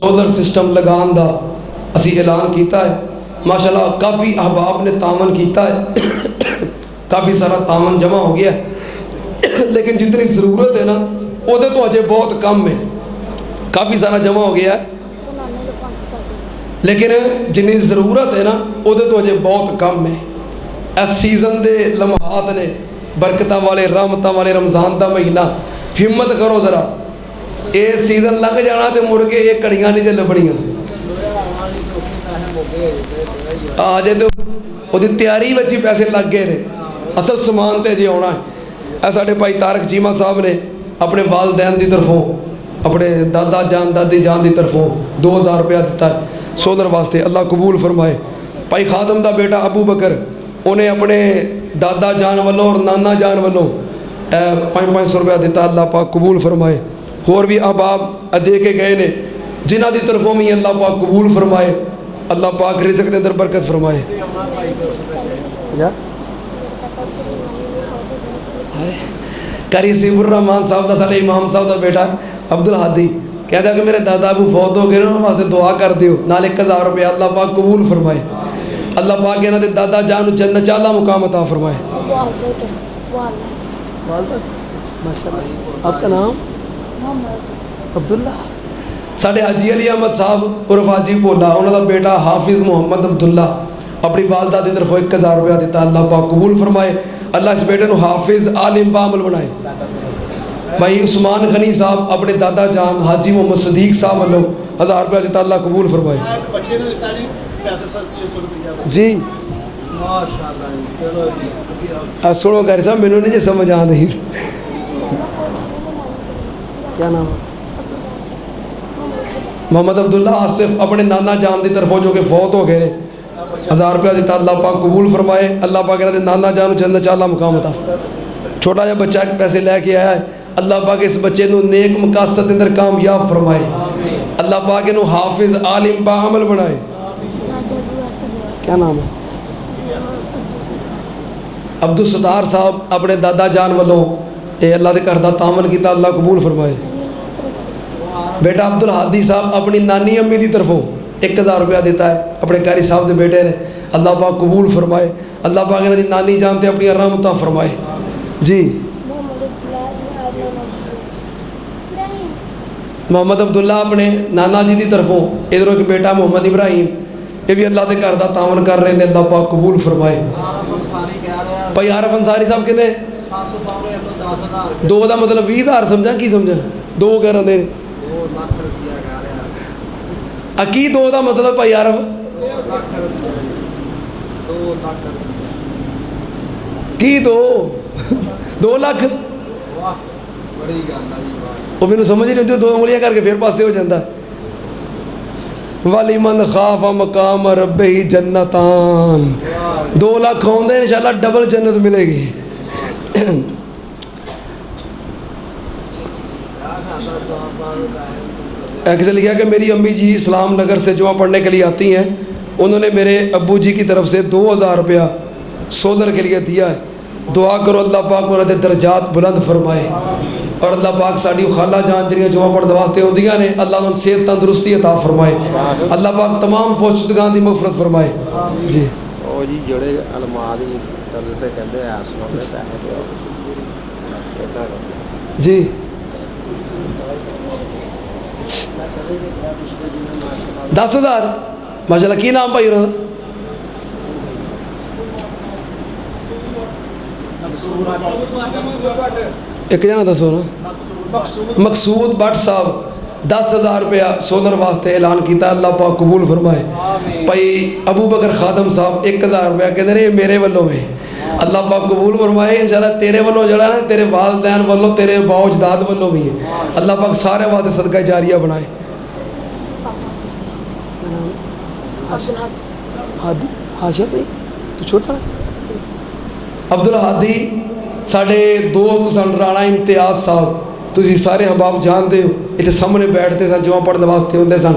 Solar system लगाने का असी ऐलान किया है। माशाल्लाह काफ़ी अहबाब ने तावन किया है, काफ़ी सारा तावन जमा हो गया है, लेकिन जितनी ज़रूरत है ना उहदे तो अजे बहुत कम है। काफ़ी सारा जमा हो गया है, लेकिन जिन्नी ज़रूरत है ना उहदे तो अजे बहुत कम है। इस सीज़न के लम्हात ने बरकत वाले रहमत वाले रमज़ान का महीना, हिम्मत करो ज़रा, ये सीज़न लंघ जाना तो मुड़ के ये घड़ियाँ नहीं जे लभणियां। अजे तो वो तैयारी में ही पैसे लग गए ने, असल समान तो अजे आना है। ऐ साढ़े भाई तारक चीमा साहब ने अपने वालदैन की तरफों, अपने दादा जान दादी जान की तरफों 2000 रुपया दिता है सोलर वास्ते, अल्लाह कबूल फरमाए। भाई खादम का बेटा अबू बकर उन्हें अपने दादा जान वालों और नाना जान वालों 500 रुपया दिता, अल्लाह पाक कबूल फरमाए। होर भी अहबाब दे के गए ने, जिन्हों की तरफों भी अल्लाह पाक कबूल फरमाए, अल्लाह पाक रिज़्क़ के अंदर बरकत फरमाए। कारी सिबुर्रहमान साहब का साढ़े इमाम साहब का बेटा अब्दुल हादी कहता कि मेरे दादा अबू फौत हो गए, उन्होंने वास्ते दुआ कर दियो, नाल 1000 रुपया अल्लाह पाक कबूल फरमाए। अल्लाह पाक इन्होंने दादा जान जन्नत चाला मुकाम अता फरमाए। आपका नाम? अब्दुल्ला। साढ़े हाजी अली अहमद साहब उर्फ हाजी भोला, उन्होंने बेटा हाफिज़ मोहम्मद अब्दुल्ला अपनी वालदा की तरफों 1000 रुपया दिता, अल्लाह पाक कबूल फरमाए। अल्लाह इस बेटे को हाफिज़ आलिम बामल बनाए। भाई उस्मान गनी साहब अपने दादा जान हाजी मोहम्मद सदीक साहब वालों 1000 रुपया दिता, अल्लाह कबूल फरमाए। जी सुनो गैर साहब, मैंने नहीं जी समझ आ रही, क्या नाम है? मोहम्मद अब्दुल्ला आसिफ अपने नाना जान की तरफों जो कि फौत हो गए, 1000 रुपया दिता, अल्लाह पाक कबूल फरमाए। अल्लाह पाक इन्होंने नाना जान जन्नत चाला मुकाम अता। छोटा जहा बच्चा पैसे लैके आया है, अल्लाह पाक इस बच्चे को नेक मकासद के अंदर कामयाब फरमाए, अल्लाह पाक इन्हू हाफिज़ आलिम बाअमल बनाए। क्या नाम है? अब्दुल सत्तार साहब अपने दादा जान वालों ये अल्लाह के घर का तामन किया, अल्लाह कबूल फरमाए। बेटा अब्दुल हादी साहब अपनी नानी अम्मी की तरफों 1000 रुपया देता है अपने कारी साहब के बेटे ने, अल्लाह पाक कबूल फरमाए। अल्लाह पाक इन्होंने नानी जानते अपनी रहमत फरमाए। जी मोहम्मद अब्दुल्ला अपने नाना जी की तरफों, इधरों एक बेटा मोहम्मद इब्राहिम, ये भी अल्लाह के घर का तावन कर रहे हैं, अल्लाह पाक कबूल फरमाए। भाई आरफ अंसारी साहब कितने? 2 का मतलब 20,000 समझा, की समझा? 2 कह रहे की 2 का मतलब भाई आरफ? 2 लाख? वो मैंने समझ नहीं आती, 2 उंगलियां करके फिर पासे हो जाता। वाली मन खाफा मकाम रब्बे ही जन्नतान, 2 लाख होंगे इंशाल्लाह डबल जन्नत मिलेगी। ऐसे लिखा कि मेरी अम्मी जी इस्लाम नगर से जुमा पढ़ने के लिए आती हैं, उन्होंने मेरे अब्बू जी की तरफ से 2000 रुपया सोलर के लिए दिया है। दुआ करो अल्लाह पाक उन्होंने दर्जात बुलंद फरमाए, और अल्लाह पाक साड़ी खाला जान जी जुमा पढ़ने वास्ते आउंदियां ने, अल्लाह उन्हें सेहत तंदुरुस्ती अता फरमाए, अल्लाह पाक तमाम फौजगान की मगफरत फरमाए। जी ओ जी जोड़े अलमाद जी तरते कहंदे आसमान में पैसे दो जी। दस 10,000 माशाल्लाह। की नाम भाई उन्होंने? एक जना दसो ना। मकसूद भट्ट साहब 10,000 रुपया सोलर वास्ते ऐलान किया, अल्लाह पाक कबूल फरमाए। भाई अबू बकर खादम साहब 1000 रुपया कहते हैं मेरे वालों में, अल्लाह पाक कबूल फरमाए। इंशाल्लाह तेरे वालों जड़ा ना, तेरे वालदैन वालों, तेरे बाउजदाद वालों भी है, अल्लाह पाक सारे वास्ते सदका जारिया बनाए। हादी तू छोटा अब्दुल हादी साढ़े दोस्त सन, राणा इम्तियाज साहब तुम सारे हबाब जानते हो, इतने सामने बैठते सन जुमा पढ़ने वास्ते होंगे सन,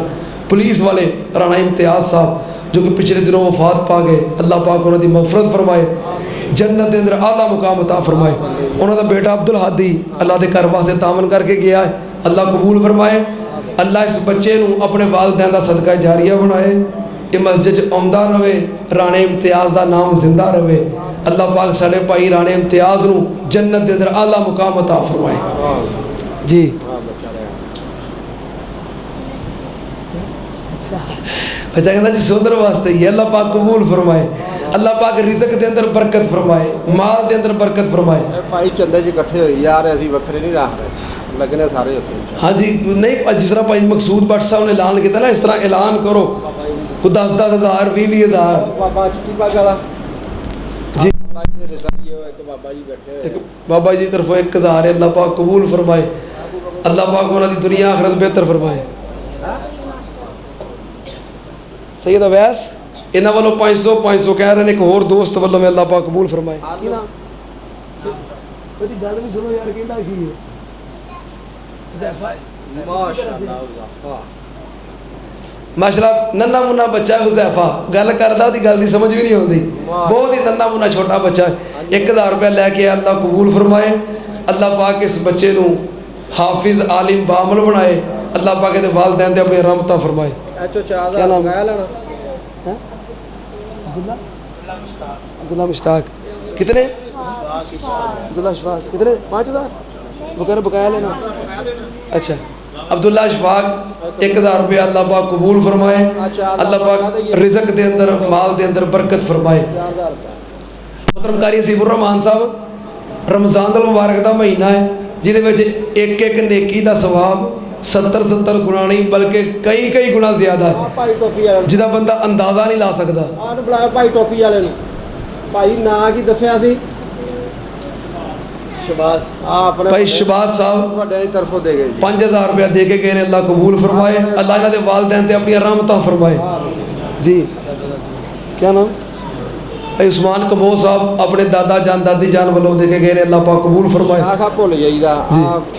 पुलिस वाले राणा इम्तियाज साहब जो कि पिछले दिनों वफात पा गए, अल्लाह पाक उन्होंने मगफरत फरमाए, जन्नत के अंदर आला मुकाम अता फरमाए। उन्होंने बेटा अब्दुल हादी अल्लाह के घर वास्ते तावन करके गया है, अल्लाह कबूल फरमाए। अल्लाह इस बच्चे नूं अपने वालदैन दा सदका जारिया बनाए, ये मस्जिद च आउंदा रहे, राणे इम्तियाज़ दा नाम जिंदा रहे। अल्लाह पाक साढ़े भाई राणे इम्तियाज़ नूं जन्नत दे अंदर आला मुकाम अता फरमाए जी। बच्चा कहना जी सोदर वास्ते ही अल्लाह पाक कबूल फरमाए, अल्लाह पाक रिज़्क दे अंदर बरकत फरमाए, माल दे अंदर बरकत फरमाए। भाई चंदे जी इकट्ठे होई यार, असीं वखरे नहीं रख रहे, लगने सारे उत्थे। हाँ जी, नहीं जिस तरह भाई मकसूद भट्ट साहब ने ऐलान किया ना, इस तरह ऐलान करो को 10-10 हज़ार 20-20 हज़ार। बाबा चिट्टी बाग वाला जी, बाबा जी बैठे, बाबा जी तरफों 1000 अल्लाह पाक कबूल फरमाए, अल्लाह पाक उन्होंने दुनिया आखिरत बेहतर फरमाए। सैयद अवैस इन्होंने वालों 500 कह रहे हैं, एक होर दोस्त वालों में अल्लाह पाक कबूल फरमाए। गल भी सुनो यार, कहंदा की है माशाअल्लाह, नन्ना मुन्ना बच्चा हुज़ैफा गल करदा, ओदी गल दी समझ भी नहीं आती, बहुत ही नन्ना मुन्ना छोटा बच्चा है। 1000 रुपया लैके अल्लाह कबूल फरमाए, अल्लाह पाक इस बच्चे नूं हाफिज आलिम बामल बनाए, अल्लाह पाक दे वालदैन दे अपनी रहमतां फरमाए। क्या नाम है? अब्दुल्ला मुश्ताक कितने? अब्दुल्ला अशफाक कितने? 5000 वगैरह बकाया लेना। अच्छा, अब्दुल्ला अशफाक 1000 रुपया अल्लाह पाक कबूल फरमाए, अल्लाह पाक रिज़्क दे अंदर माल दे अंदर बरकत फरमाए। मोहतरम कारी हसीबुर रहमान साहब, रमज़ान दा मुबारक दा महीना है, जिहदे विच एक नेकी दा सवाब 70 गुणा नहीं बल्कि कई गुणा ज़्यादा है, जिहदा बंदा अंदाज़ा नहीं ला सकता। बुलाया भाई टोपी वाले नूं, भाई ना की दस्सिया सी? शबाज भाई शबाज साहब तरफों दे गए 5000 रुपया दे के गए ने, अल्लाह कबूल फरमाए, अल्लाह इन्हां दे वालदैन ते अपनी रहमतां फरमाए जी। क्या नाम? भाई उस्मान कबो साहब अपने दादा जान दादी जान वालों दे के गए ने, अल्लाह पाक कबूल फरमाए। आखा भुल जाईदा,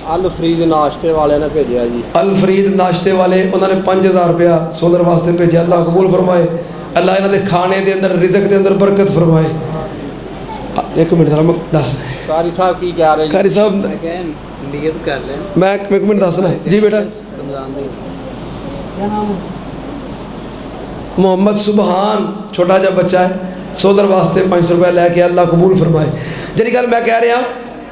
अल फरीद नाश्ते वाले ने भेजा जी, अल फरीद नाश्ते वाले उन्होंने 5000 रुपया सोलर वास्ते भेजा, अल्लाह कबूल फरमाए, अल्लाह इन्हां दे खाने दे अंदर रिज़्क दे अंदर बरकत फरमाए। एक मिनट जरा मैं दस, कारी साहब की कह रहे? कारी साहब नियत कर लें, मैं एक मिनट दसना जी बेटा। मोहम्मद सुबहान छोटा जा बच्चा है, सोलर वास्ते 500 रुपया लैके अल्लाह कबूल फरमाए। जी गल मैं कह रहा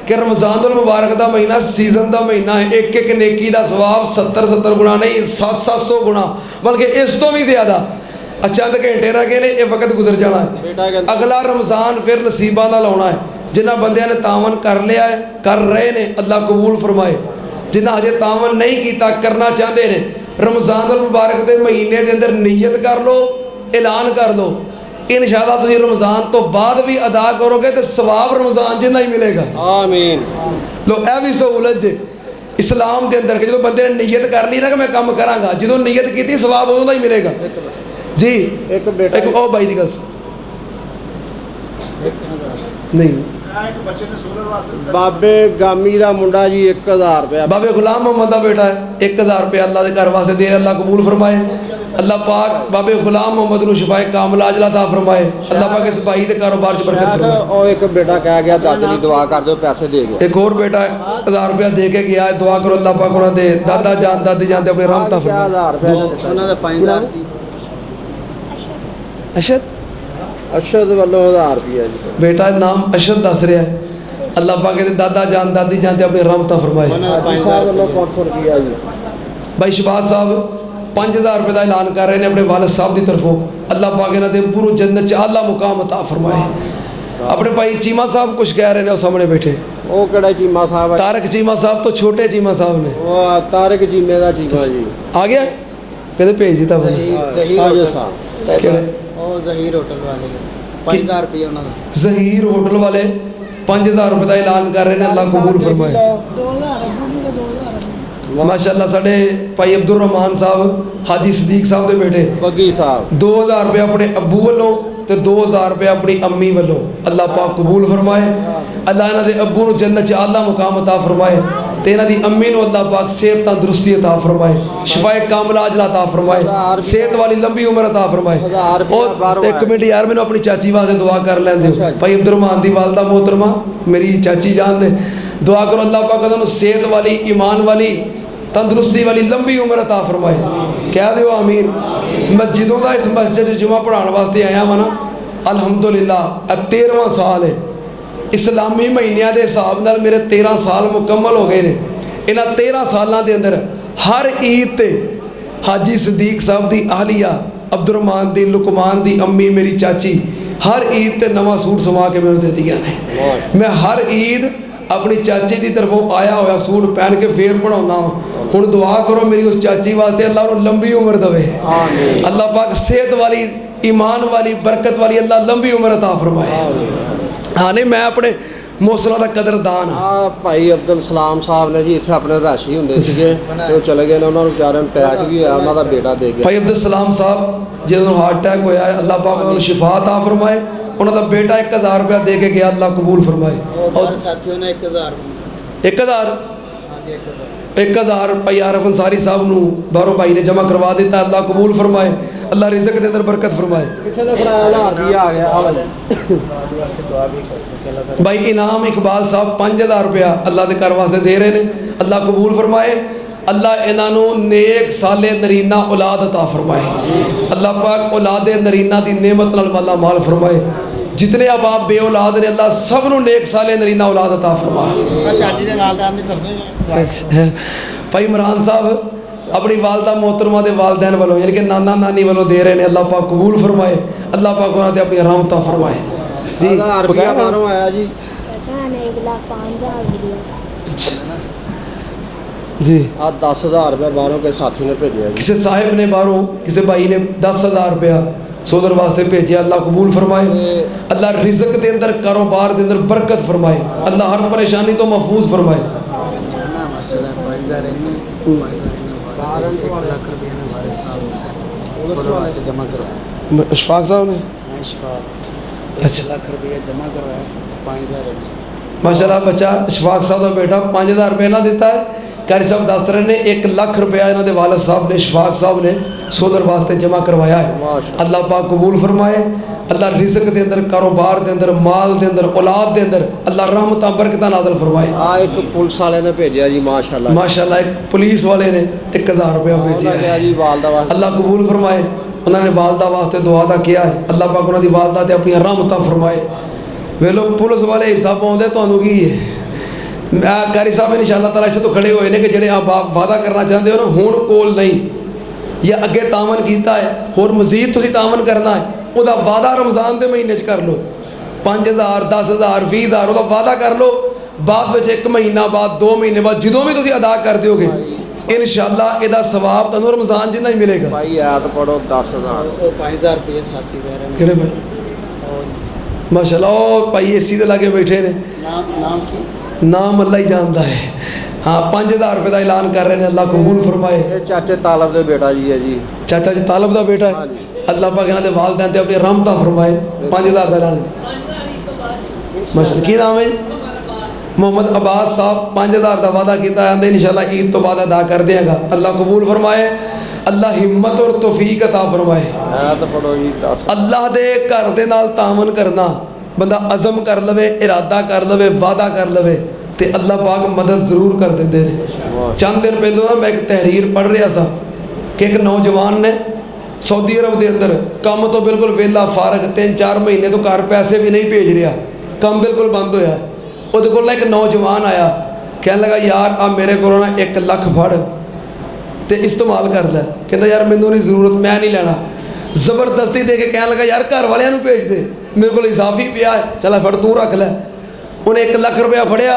कि रमज़ानुल मुबारक का महीना सीजन का महीना है, एक नेकी का सवाब 70 गुणा नहीं 700 गुणा बल्कि इस तो भी ज़्यादा। चंद घंटे रह गए ने, ये वक्त गुजर जाना है, अगला रमज़ान फिर नसीबा का लाना है। जिन्होंने बंदियां ने तावन कर लिया है, कर रहे ने, अल्लाह कबूल फरमाए। जिन्हें अजे तावन नहीं किया, करना चाहते हैं, रमज़ानुल मुबारक के महीने के अंदर नीयत कर लो, ऐलान कर लो, इंशाअल्लाह तुसीं रमज़ान तो बाद भी अदा करोगे तो सवाब रमज़ान जिन्ना ही मिलेगा। आमीन। लो यह भी सहूलत जे इस्लाम के अंदर कि जो बंदे ने नीयत कर ली ना कि मैं काम करांगा, जो नीयत की सवाब उदों ही मिलेगा जी। एक बेटा एक ओ भाई दी गल नहीं, बाबे गामी का मुंडा जी 1000 रुपया, बाबे गुलाम मोहम्मद का बेटा है, 1000 रुपया अल्लाह के घर वास्ते दे, अल्लाह कबूल फरमाए। अल्लाह पाक बाबे गुलाम मोहम्मद नूं शिफाए कामिला अजला अता फरमाए, अल्लाह पाक इस भाई के कारोबार च बरकत फरमाए। और एक बेटा कह गया दादी की दुआ कर दो, पैसे दे गया। एक और बेटा 1000 रुपया दे के गया, दुआ करो अल्लाह पाक उन्हां दे दादा जान दादी जान दे अपनी रहमत फरमाए। 1000 रुपया उन्हां दा 5000 जी। अशद वालों 1000 रुपया जी, बेटा नाम अशद दस रहा है, अल्लाह पाक दे दादा जान दादी जान दे अपनी रहमत फरमाए। 500 रुपया जी। भाई शबाज साहब 5000 रुपये का ऐलान कर रहे हैं अपने वालिद साहब की तरफों, अल्लाह पाक इन्हां दे पूरी जन्नत च आला मुकाम अता फरमाए। अपने भाई चीमा साहब कुछ कह रहे हैं, सामने बैठे। वो केड़ा चीमा साहब है? तारक चीमा साहब तो छोटे चीमा साहब ने। वो तारक चीमे का चीमा जी आ गया, कहते भेज दिता ज़हीर होटल वाले 5000 रुपये उन्होंने, ज़हीर होटल वाले 5000 रुपये का ऐलान कर रहे हैं, अल्लाह कबूल फरमाए। माशाअल्लाह साढ़े भाई अब्दुल रहमान साहब हाजी सदीक साहब के बेटे बगी साहब 2000 रुपये अपने अबू वालों तो 2000 रुपये अपनी अम्मी वालों, अल्लाह पाक कबूल फरमाए। अल्लाह इन्हां दे अब्बू नूं जन्नत च आला मुकाम अता फरमाए, ते इन्हां दी अम्मी नूं अल्लाह पाक सेहत तंदुरुस्ती अता फरमाए, शिफाए कामिला अजला अता फरमाए, सेहत वाली लंबी उम्र अता फरमाए। और एक मिनट यार मैंने अपनी चाची वास्ते दुआ कर लैंदे हो, भाई अब्दुल रहमान दी वालदा मोहतरमा मेरी चाची जान ने, दुआ करो अल्लाह पाक उन्होंने सेहत वाली ईमान वाली ਤੰਦਰੁਸਤੀ ਵਾਲੀ ਲੰਬੀ ਉਮਰ ਅਤਾ ਫਰਮਾਏ। ਕਹਿ ਦਿਓ ਆਮੀਨ। ਮੈਂ ਜਦੋਂ ਦਾ ਇਸ ਮਸਜਿਦ 'ਚ ਜੁਮਾ ਪੜ੍ਹਾਉਣ ਵਾਸਤੇ ਆਇਆ ਵਾਂ ਨਾ, ਅਲਹਮਦੁਲਿਲਾ ਇਹ 13ਵਾਂ ਸਾਲ ਹੈ। ਇਸਲਾਮੀ ਮਹੀਨਿਆਂ ਦੇ ਹਿਸਾਬ ਨਾਲ ਮੇਰੇ 13 ਸਾਲ ਮੁਕੰਮਲ ਹੋ ਗਏ ਨੇ। ਇਹਨਾਂ 13 ਸਾਲਾਂ ਦੇ ਅੰਦਰ ਹਰ ਈਦ ਤੇ ਹਾਜੀ ਸਦੀਕ ਸਾਹਿਬ ਦੀ ਆਹਲੀਆ, ਅਬਦੁਰਰਹਿਮਾਨ ਦੀ, ਲੁਕਮਾਨ ਦੀ ਅੰਮੀ, ਮੇਰੀ ਚਾਚੀ ਹਰ ਈਦ ਤੇ ਨਵਾਂ ਸੂਟ ਸਵਾ ਕੇ ਮੈਨੂੰ ਦਿੰਦੀਆਂ ਨੇ। ਮੈਂ ਹਰ ਈਦ ਆਪਣੀ ਚਾਚੀ ਦੀ ਤਰਫੋਂ ਆਇਆ ਹੋਇਆ ਸੂਟ ਪਹਿਨ ਕੇ ਫੇਰ ਬਣਾਉਂਦਾ ਹਾਂ। ਹੁਣ ਦੁਆ ਕਰੋ ਮੇਰੀ ਉਸ ਚਾਚੀ ਵਾਸਤੇ, ਅੱਲਾਹ ਨੂੰ ਲੰਬੀ ਉਮਰ ਦੇਵੇ। ਅੱਲਾਹ ਪਾਕ ਸਿਹਤ ਵਾਲੀ, ਈਮਾਨ ਵਾਲੀ, ਬਰਕਤ ਵਾਲੀ ਅੱਲਾਹ ਲੰਬੀ ਉਮਰ ਅਤਾ ਫਰਮਾਏ। ਹਾਂ ਨਹੀਂ, ਮੈਂ ਆਪਣੇ ਮੌਸਲਾਂ ਦਾ ਕਦਰਦਾਨ ਹਾਂ। ਭਾਈ ਅਬਦੁਲ ਸਲਾਮ ਸਾਹਿਬ ਨੇ ਜੀ ਇੱਥੇ ਆਪਣੇ ਰਾਸ਼ੀ ਹੁੰਦੇ ਸੀਗੇ ਤੇ ਉਹ ਚਲੇ ਗਏ ਨੇ। ਉਹਨਾਂ ਨੂੰ ਵਿਚਾਰਿਆਂ ਨੂੰ ਅਟੈਕ ਵੀ ਹੋਇਆ, ਉਹਨਾਂ ਦਾ ਬੇਟਾ ਦੇ ਗਿਆ। ਭਾਈ ਅਬਦੁਲ ਸਲਾਮ ਸਾਹਿਬ ਜਿਹਨਾਂ ਨੂੰ ਹਾਰਟ ਅਟੈਕ ਹੋਇਆ ਹੈ, ਅੱਲਾਹ ਪਾਕ ਉਹਨਾਂ ਨੂੰ ਸ਼ਿਫਾ ਅਤਾ ਫਰਮਾਏ। ਉਹਨਾਂ ਦਾ ਬੇਟਾ 1000 ਰੁਪਇਆ ਦੇ ਕੇ ਗਿਆ, ਅੱਲਾਹ ਕਬੂਲ ਫਰਮਾਏ। और साथियों ने 1000 1000 ਭਾਈ ਆਰਫ ਅੰਸਾਰੀ ਸਾਹਿਬ ਨੂੰ ਬਾਹਰੋਂ ਭਾਈ ਨੇ ਜਮ੍ਹਾਂ ਕਰਵਾ ਦਿੱਤਾ। ਅੱਲਾਹ ਕਬੂਲ ਫਰਮਾਏ, ਅੱਲਾਹ ਰਿਜ਼ਕ ਦੇ ਅੰਦਰ ਬਰਕਤ ਫਰਮਾਏ। ਕਿਸੇ ਨੇ ਫੜਾਇਆ 1000 ਰੁਪਇਆ ਆ ਗਿਆ। वास्ते दुआ भी करते कि अल्लाह ताला भाई इनाम इकबाल साहब 5000 रुपया अल्लाह के घर वास्ते दे रहे हैं। अल्लाह कबूल फरमाए। अल्लाह इन्हों नेक साले नरीना औलाद अता फरमाए। अल्लाह पाक औलाद नरीना की नेमत नाल माला माल फरमाए। जितने अब आप बे औलाद ने अल्लाह सब नूं नेक साले नरीना औलाद अता फरमाए। चाची दे नाल दा भी भाई इमरान साहब अपनी वालदा मोहतरमा के वालदैन वालों यानी कि नाना नानी वालों दे रहे हैं। अल्लाह पाक कबूल फरमाए। अल्लाह पाक उन्होंने अपनी रहमत फरमाए जी। 1000 रुपया बाहरों आया जी। पैसा ने 1,05,000 दिया जी। आ 10,000 रुपया बाहरों के साथी ने भेजा जी। किसी साहिब ने बाहरों किसी भाई ने 10,000 रुपया सोदर वास्ते भेजा। अल्लाह कबूल फरमाए। अल्लाह रिज़्क के अंदर, कारोबार के अंदर बरकत फरमाए। अल्लाह हर परेशानी तो महफूज फरमाए। ना मसला 1 लाख रुपया ने वारिस साहब सोलह से जमा करवाया। इशफाक साहब ने इशफाक 1 लाख रुपया जमा करवाया 5000 माशाल्लाह बच्चा इशफाक साहब का बेटा 5000 रुपये ना दिता है। कारी साहब दस रहे ने 1 लाख रुपया इन्होंने वालद साहब ने, इशफाक साहब ने सोलर वास्ते जमा करवाया है। अल्लाह पाक कबूल फरमाए। अल्लाह रिज़्क के अंदर, कारोबार के अंदर, माल के अंदर, औलाद के अंदर अल्लाह रहमत बरकत नाज़िल फरमाए। आ एक पुलिस वाले ने भेजा जी माशाल्लाह। माशाल्लाह एक पुलिस वाले ने 1000 रुपया भेजा है जी वालदा वास्ते। अल्लाह कबूल फरमाए। उन्होंने वालदा वास्ते दुआ दा किया है। अल्लाह पाक उन्होंने वालदा ते अपनी रहमत फरमाए। वे लोग पुलिस वाले हिस्सा पाउंदे तुहानू की है। कारी साहब इंशाअल्लाह ताला इस तो खड़े हुए ने कि जेडे आप वादा करना चाहते हो ना, हुण कोल नहीं या अगे तामन किया है, होर मजीद तुसीं तामन करना है, उहदा वादा रमज़ान के महीने कर लो। 5000 10,000 20,000 उहदा वादा कर लो। बाद में 1 महीना बाद 2 महीने बाद जो भी तुसीं अदा कर दोगे इंशाअल्लाह इहदा सवाब तुहानू रमज़ान जिन्ना ही मिलेगा। भाई आयत पढ़ो 10,000 वो 5000 रुपये साथी कह रहे हैं। किहड़े भाई माशाल्लाह ओ भाई एसी दे लागे बैठे ने। नाम की नाम अल्लाह ही जानता है। हाँ 5000 रुपये का ऐलान कर रहे हैं। अल्लाह कबूल फरमाए। ये चाचे तालब दे बेटा जी है जी। चाचा जी तालब का बेटा है। अल्लाह पाक इन्होंने वालदैन ते अपनी रहमत फरमाए। 5000 का ऐलान माशाल्लाह। की नाम है जी? मोहम्मद अब्बास साहब 5000 का वादा किया है, इंशाअल्लाह ईद तो बाद अदा कर देगा। अल्लाह कबूल फरमाए। अल्लाह हिम्मत और तौफीक अता फरमाए। आयत पढ़ो जी 10। अल्लाह दे घर दे नाल तामन करना, बंदा अज़म कर लवे, इरादा कर लवे, वादा कर लवे तो अल्लाह पाक मदद जरूर कर देंगे ने। चंद दिन पहले ना मैं एक तहरीर पढ़ रहा था कि एक नौजवान ने सऊदी अरब के अंदर काम तो बिल्कुल वेला फारग 3-4 महीने तो घर पैसे भी नहीं भेज रहा, काम बिल्कुल बंद होया। उहदे कोल एक नौजवान आया, कहने लगा यार आ मेरे को 1 लाख फड़ तो इस्तेमाल कर लै। कहता यार मैनू नहीं जरूरत, मैं नहीं लेना। जबरदस्ती दे के कहने लगा यार घर वालियां नूं भेज दे, मेरे को इजाफी पिया है, चल फड़ तू रख लै। उन्हें 1 लाख रुपया फड़िया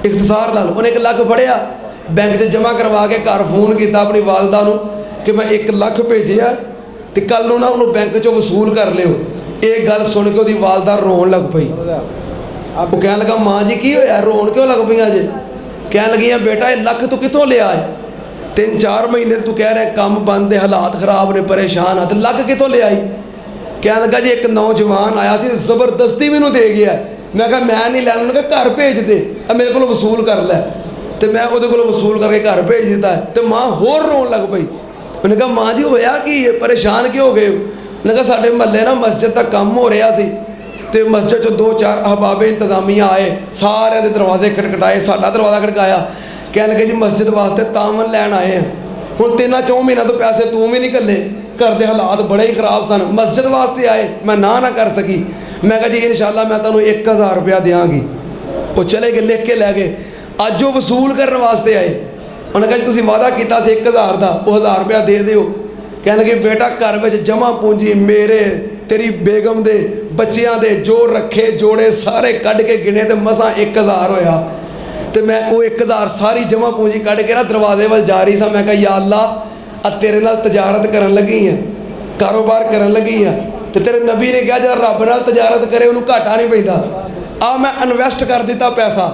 इख्तिसार नाल, उन्हें 1 लाख फड़िया बैंक च जमा करवा के घर फोन किया अपनी वालदा नूं कि मैं 1 लाख भेजिया तो कल नूं ना उन्होंने बैंक चों वसूल कर लियो। ये गल सुन के उसकी वालदा रोन लग पई। वो कहने लगा माँ जी की होया, रोन क्यों लग पई जे? कहने लगी बेटा 1 लाख तू कितों लिया है? 3-4 महीने तू कह रहा है काम बंद है, हालात खराब ने, परेशान है, तो लाख कितों ले आई? कहने लगा जी एक नौजवान आया सी जबरदस्ती मैनू दे गया। मैं कहा मैं नहीं लैना, उन्होंने कहा घर भेज दे, मेरे को वसूल कर लै। तो मैं वो वसूल करके घर भेज दिता है। तो माँ होर रोन लग पई। उन्हें कहा माँ जी होया की है, परेशान क्यों हो गए? उन्हें कहा साढ़े महल्ले ना मस्जिद का काम हो रहा सी तो मस्जिद चो 2-4 अहबाबे इंतजामिया आए, सारे दे दरवाजे खटखटाए, साडा दरवाज़ा खटकाया। ਕਹਿਣ ਲੱਗੇ ਜੀ ਮਸਜਿਦ ਵਾਸਤੇ ਤਾਮਨ ਲੈਣ ਆਏ ਆ। ਹੁਣ 3-4 ਮਹੀਨਿਆਂ ਤੋਂ ਪੈਸੇ ਤੂੰ ਵੀ ਨਹੀਂ ਘੱਲੇ, ਘਰ ਦੇ ਹਾਲਾਤ ਬੜੇ ਹੀ ਖਰਾਬ ਸਨ, ਮਸਜਿਦ ਵਾਸਤੇ ਆਏ, ਮੈਂ ਨਾ ਕਰ ਸਕੀ। ਮੈਂ ਕਿਹਾ ਜੀ ਇਨਸ਼ਾਅੱਲਾ ਮੈਂ ਤੁਹਾਨੂੰ 1000 ਰੁਪਇਆ ਦਿਆਂਗੀ। ਉਹ ਚਲੇ ਗਏ, ਲਿਖ ਕੇ ਲੈ ਗਏ। ਅੱਜ ਉਹ ਵਸੂਲ ਕਰਨ ਵਾਸਤੇ ਆਏ। ਉਹਨੇ ਕਿਹਾ ਜੀ ਤੁਸੀਂ ਵਾਅਦਾ ਕੀਤਾ ਸੀ 1000 ਦਾ, ਉਹ 1000 ਰੁਪਇਆ ਦੇ ਦਿਓ। ਕਹਿਣ ਲੱਗੇ ਬੇਟਾ ਘਰ ਵਿੱਚ ਜਮ੍ਹਾਂ ਪੂੰਜੀ ਮੇਰੇ, ਤੇਰੀ ਬੇਗਮ ਦੇ, ਬੱਚਿਆਂ ਦੇ ਜੋ ਰੱਖੇ ਜੋੜੇ ਸਾਰੇ ਕੱਢ ਕੇ ਗਿਣੇ ਤੇ ਮਸਾਂ 1000 ਹੋਇਆ। ਤੇ ਮੈਂ ਉਹ 1000 ਸਾਰੀ ਜਮ੍ਹਾਂ ਪੂੰਜੀ ਕੱਢ ਕੇ ਨਾ ਦਰਵਾਜ਼ੇ ਵੱਲ ਜਾ ਰਹੀ ਸਾਂ। ਮੈਂ ਕਿਹਾ ਯਾ ਅੱਲਾ, ਆ ਤੇਰੇ ਨਾਲ ਤਜਾਰਤ ਕਰਨ ਲੱਗੀ ਆ, ਕਾਰੋਬਾਰ ਕਰਨ ਲੱਗੀ ਆ, ਤੇ ਤੇਰੇ ਨਬੀ ਨੇ ਕਿਹਾ ਜਿਹੜਾ ਰੱਬ ਨਾਲ ਤਜਾਰਤ ਕਰੇ ਉਹਨੂੰ ਘਾਟਾ ਨਹੀਂ ਪੈਂਦਾ। ਆ ਮੈਂ ਇਨਵੈਸਟ ਕਰ ਦਿੱਤਾ ਪੈਸਾ,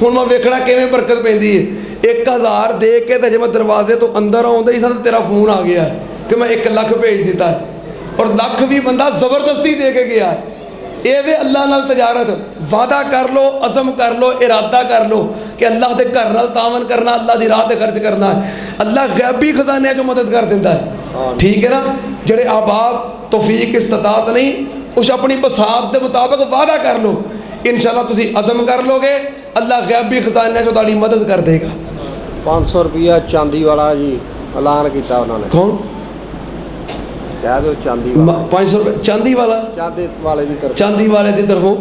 ਹੁਣ ਮੈਂ ਵੇਖਣਾ ਕਿਵੇਂ ਬਰਕਤ ਪੈਂਦੀ ਹੈ। 1000 ਦੇ ਕੇ ਤੇ ਜੇ ਮੈਂ ਦਰਵਾਜ਼ੇ ਤੋਂ ਅੰਦਰ ਆਉਂਦਾ ਹੀ ਸਾਂ ਤਾਂ ਤੇਰਾ ਫੋਨ ਆ ਗਿਆ ਕਿ ਮੈਂ 1 ਲੱਖ ਭੇਜ ਦਿੱਤਾ, ਔਰ ਲੱਖ ਵੀ ਬੰਦਾ ਜ਼ਬਰਦਸਤੀ ਦੇ ਕੇ ਗਿਆ। ਇਹ ਵੇ ਅੱਲਾ ਨਾਲ ਤਜਾਰਤ। ਵਾਅਦਾ ਕਰ ਲੋ, ਅਜ਼ਮ ਕਰ ਲੋ, ਇਰਾਦਾ ਕਰ ਲੋ ਕਿ ਅੱਲਾਹ ਦੇ ਘਰ ਨਾਲ ਤਾਵਨ ਕਰਨਾ, ਅੱਲਾਹ ਦੀ ਰਾਹ ਤੇ ਖਰਚ ਕਰਨਾ ਹੈ। ਅੱਲਾਹ ਗੈਬੀ ਖਜ਼ਾਨਿਆਂ 'ਚੋਂ ਮਦਦ ਕਰ ਦਿੰਦਾ ਹੈ। ਠੀਕ ਹੈ ਨਾ। ਜਿਹੜੇ ਆਬਾਬ ਤੌਫੀਕ ਇਸਤਤਾਤ ਨਹੀਂ, ਉਸ ਆਪਣੀ ਬਸਾਤ ਦੇ ਮੁਤਾਬਕ ਵਾਅਦਾ ਕਰ ਲੋ, ਇਨਸ਼ਾਅੱਲਾ ਤੁਸੀਂ ਅਜ਼ਮ ਕਰ ਲੋਗੇ, ਅੱਲਾਹ ਗੈਬੀ ਖਜ਼ਾਨਿਆਂ 'ਚੋਂ ਤੁਹਾਡੀ ਮਦਦ ਕਰ ਦੇਗਾ। 500 ਰੁਪਇਆ ਚਾਂਦੀ ਵਾਲਾ ਜੀ ਐਲਾਨ ਕੀਤਾ ਉਹਨਾਂ ਨੇ। ਕੌਣ? ਕਹਿ ਦਿਓ ਚਾਂਦੀ ਵਾਲਾ। 500 ਰੁਪਏ ਚਾਂਦੀ ਵਾਲਾ? ਚਾਂਦੀ ਵਾਲੇ ਦੀ ਤਰਫ। ਚਾਂਦੀ ਵਾਲੇ ਦੀ ਤਰਫੋਂ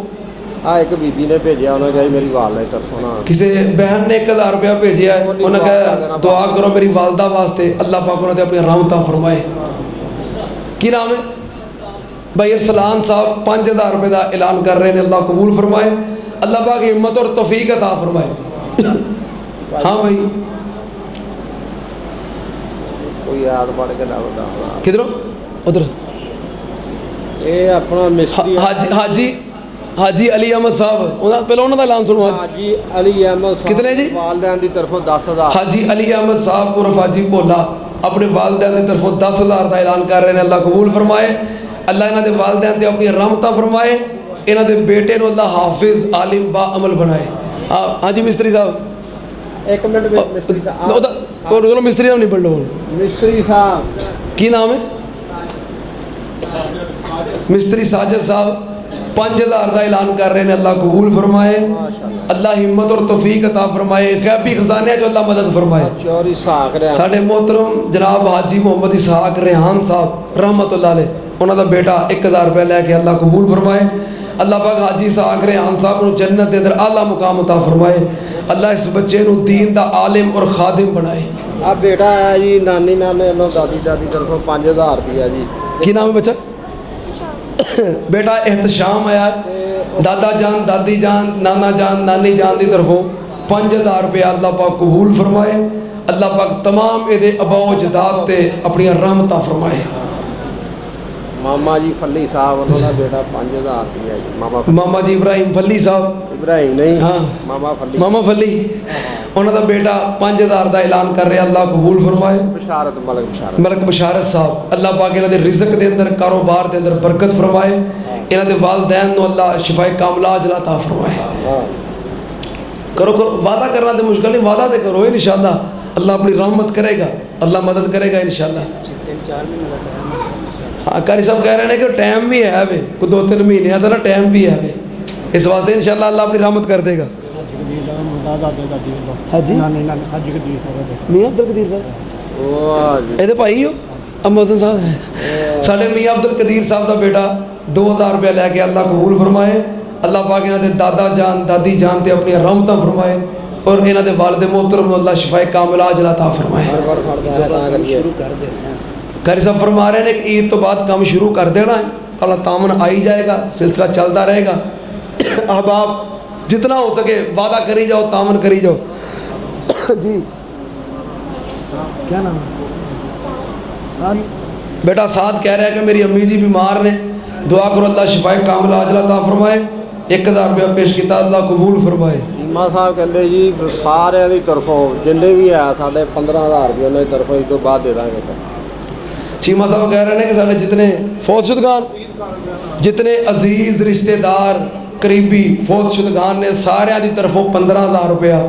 ਆ ਇੱਕ ਬੀਬੀ ਨੇ ਭੇਜਿਆ, ਉਹਨੇ ਕਿਹਾ ਜੀ ਮੇਰੀ ਵਾਲ ਦੀ ਤਰਫੋਂ ਨਾ। ਕਿਸੇ ਬਹਿਨ ਨੇ 1000 ਰੁਪਇਆ ਭੇਜਿਆ, ਉਹਨੇ ਕਿਹਾ ਦੁਆ ਕਰੋ ਮੇਰੀ ਵਾਲਦਾ ਵਾਸਤੇ, ਅੱਲਾਹ ਪਾਕ ਉਹਨਾਂ ਤੇ ਆਪਣੀ ਰਹਿਮਤਾਂ ਫਰਮਾਏ। ਕੀ ਨਾਮ ਹੈ ਭਾਈ? ਅਰਸਲਾਨ ਸਾਹਿਬ 5000 ਰੁਪਏ ਦਾ ਐਲਾਨ ਕਰ ਰਹੇ ਨੇ, ਅੱਲਾਹ ਕਬੂਲ ਫਰਮਾਏ, ਅੱਲਾਹ ਪਾਕ ਹਿੰਮਤ ਔਰ ਤੌਫੀਕ ਅਤਾ ਫਰਮਾਏ। हाँ भाई कोई याद पढ़ के डालो डालो किधरों उधर ये अपना मिस्त्री हाजी हाजी अली अहमद साहब पहले उन्होंने ऐलान सुनो। हाजी अली अहमद साहब कितने जी? वालदैन की तरफों 10,000। हाजी अली अहमद साहब उर्फ हाजी भोला अपने वालदैन की तरफों 10,000 का ऐलान कर रहे हैं, अल्लाह कबूल फरमाए, अल्लाह इन्हों के वालदैन से अपनी रहमतां फरमाए, इन्हों के बेटे को अल्लाह हाफिज आलिम बा अमल बनाए। हाँ हाँ जी मिस्त्री साहब एक मिनट में मिस्त्री साहब मिस्त्री नाम नहीं पढ़ लो। मिस्त्री साहब की नाम है? मिस्त्री साजिद साहब 5000 का ऐलान कर रहे हैं, अल्लाह कबूल फरमाए, अल्लाह हिम्मत और तौफीक अता फरमाए, गैबी खजाने जो अल्लाह मदद फरमाए। चौरी साक साढ़े मोहतरम जनाब हाजी मोहम्मद इसहाक रेहान साहब रहमतुल्लाह अलैह, उन्होंने बेटा 1000 रुपया लैके अल्लाह कबूल फरमाए, अल्लाह पाक हाजी इसहाक रेहान साहब को जन्नत के अंदर आला मुकाम अता फरमाए, अल्लाह इस बच्चे को दीन का आलिम और खादिम बनाए। अब बेटा है जी नानी नाने दादी दादी तरफों 5000 रुपया जी। की नाम है बच्चा? बेटा एहतशाम आया, दादा जान दादी जान नाना जान नानी जान की तरफों 5000 रुपया अल्लाह पाक कबूल फरमाए, अल्लाह पाक तमाम ये अबाओ जदाद ते अपनी रहमतां फरमाए। मामा जी फली साहब उन्होंने बेटा 5000 रुपया जी। मामा जी इब्राहिम फली साहब, इब्राहिम नहीं हाँ मामा फली उन्होंने बेटा 5000 का ऐलान कर रहे, अल्लाह कबूल फरमाए। बशारत मलक बशारत साहब, अल्लाह पाक इन्हों के रिज़्क के अंदर कारोबार के अंदर बरकत फरमाए, इन्हों के वालदैन को अल्लाह शिफाए कामला अजला अता फरमाए। करो करो वादा करना तो मुश्किल नहीं, वादा तो करो इंशाअल्लाह अल्लाह अपनी रहमत करेगा, अल्लाह मदद करेगा इंशाअल्लाह। 3-4 महीने का हाँ कारी साहब कह रहे हैं कि टाइम भी है वे, कोई 2-3 महीने का ना टाइम भी है वे, इस वास्ते इंशाअल्लाह अल्लाह अपनी रहमत कर देगा। हाजी मियाँ अब्दुल कदीर साहब ये भाई हो अमोजन साहब, साढ़े मियाँ अब्दुल कदीर साहब का बेटा 2000 रुपया लैके अल्लाह कबूल फरमाए, अल्लाह पाक इन्हों के दादा जान दादी जान ते अपनी रहमतां फरमाए, और इन्हों के वालिद मोहतरम अल्लाह शिफाए कामिला अजला अता फरमाए। शुरू कर देना। कारी साहब फरमा रहे हैं कि ईद तो बाद काम शुरू कर देना है, अल्लाह तामन आ ही जाएगा, सिलसिला चलता रहेगा। अब आप जितना हो सके वादा करी जाओ, तामन करी जाओ। जी क्या नाम है? बेटा साथ कह रहा है कि मेरी अम्मी जी बीमार ने, दुआ करो अल्लाह शिफाए कामिला अजला अता फरमाए, 1000 रुपया पेश किया, अल्लाह कबूल फरमाए। ईमा साहब कहते जी सारे की तरफों जिन्हें भी है साढ़े 15000 रुपये उन्होंने तरफों इस तो बाद दे देंगे। चीमा साहब कह रहे हैं कि साढ़े जितने फौजशुदगान, जितने अजीज़ रिश्तेदार करीबी फौजशुदगान ने सारे की तरफों 15000 रुपया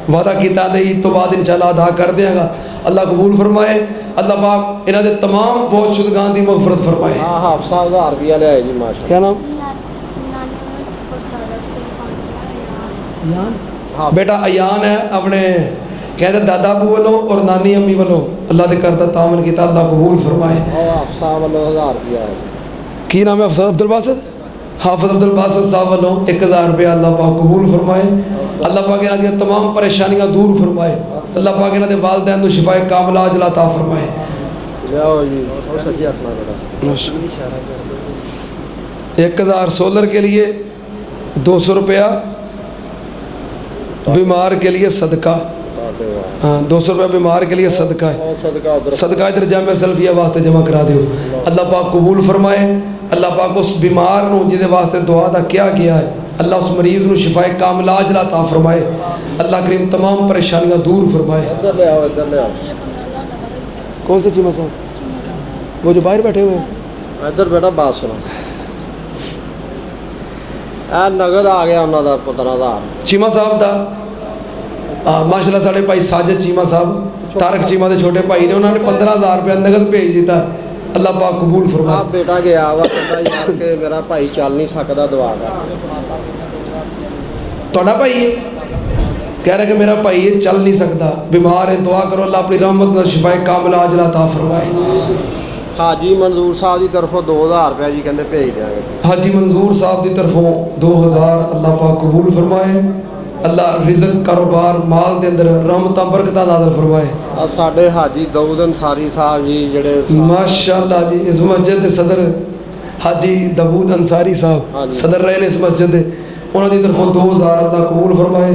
वादा किया, ईद तो बाद इंशाअल्लाह अदा कर देगा, अल्लाह कबूल फरमाए, अल्लाह पाक इन्हों के तमाम फौजशुदगान की मगफरत फरमाए। हाँ हाफ साहब 1000 रुपया लिया जी माशा। क्या नाम? बेटा अयान है, अपने कहते दादा अबू वालों और नानी अम्मी वालों अल्लाह के घर का तावन किया, अल्लाह कबूल फरमाए। ਉਹ ਅਫਸਾ ਵੱਲੋਂ 1000 ਰੁਪਇਆ ਹੈ। की नाम है अफसर अब्दुल बासित? हाफिज अब्दुल बासित साहब वालों 1000 रुपया अल्लाह पाक कबूल फरमाए। अल्लाह पाक इन्हां दी तमाम परेशानियां दूर फरमाए। अल्लाह पाक इन्हां दे वालिदैन नूं शिफाए कामिला अजला अता फरमाए। ਲਿਆਓ ਜੀ ਉਹ ਸੱਜੀ ਹੱਸਣਾ ਬੇਟਾ। इशारा कर दो। 1000 सोलर के लिए, 200 रुपया बीमार के लिए सदका। हाँ 200 रुपया बीमार के लिए सदका है। ਉਹ ਸਦਕਾ ਉਧਰ सदका इधर जामिया सल्फिया वास्ते जमा करा दियो। अल्लाह पाक कबूल फरमाए। अल्लाह पाक उस बीमार नूं जिहदे वास्ते दुआ दा क्या किया है, अल्लाह उस मरीज़ नूं शिफाए कामिला अजला अता फरमाए। अल्लाह करीम तमाम परेशानियां दूर फरमाए। ਇੱਧਰ ਲਿਆਓ ਇੱਧਰ ਲਿਆਓ। कौन से चीमा साहब? वो जो बाहर बैठे हुए हैं? ਇੱਧਰ ਬੇਟਾ ਬਾਤ ਸੁਣੋ। ਇਹ ਨਗਦ ਆ ਗਿਆ ਉਹਨਾਂ ਦਾ 15000। चीमा साहब दा माशाल्लाह साढ़े भाई साजिद चीमा साहब, तारक चीमा के छोटे भाई ने, उन्होंने 15000 रुपया नगद भेज दिता। अल्लाह पाक कबूल ਆ फरमाए। ਬੇਟਾ ਗਿਆ ਵਾ ਕਹਿੰਦਾ ਯਾਰ ਕਿ ਮੇਰਾ ਭਾਈ ਚੱਲ ਨਹੀਂ ਸਕਦਾ ਦੁਆ ਕਰ। ਤੁਹਾਡਾ ਭਾਈ है कह रहा कि मेरा भाई है चल नहीं सकता, बीमार है, दुआ करो अल्लाह अपनी रहमत नाल शिफाए कामिला अजला अता फरमाए। ਹਾਜੀ ਮਨਜ਼ੂਰ ਸਾਹਿਬ ਦੀ ਤਰਫੋਂ 2000 ਰੁਪਇਆ ਜੀ ਕਹਿੰਦੇ ਭੇਜ ਦਿਆਂਗੇ। हाजी मंजूर साहब की तरफों 2000 अल्लाह पाक कबूल फरमाए। अल्लाह रिज़्क कारोबार माल के अंदर रहमत बरकत नाज़िल फरमाए। ਆ ਸਾਡੇ ਹਾਜੀ ਦਾਊਦ ਅੰਸਾਰੀ ਸਾਹਿਬ ਜੀ ਜਿਹੜੇ माशाअल्लाह जी इस मस्जिद के सदर हाजी दाऊद अंसारी साहब हाँ जी। सदर रहे ने इस मस्जिद के, उन्होंने तरफों 2000 अल्लाह कबूल फरमाए।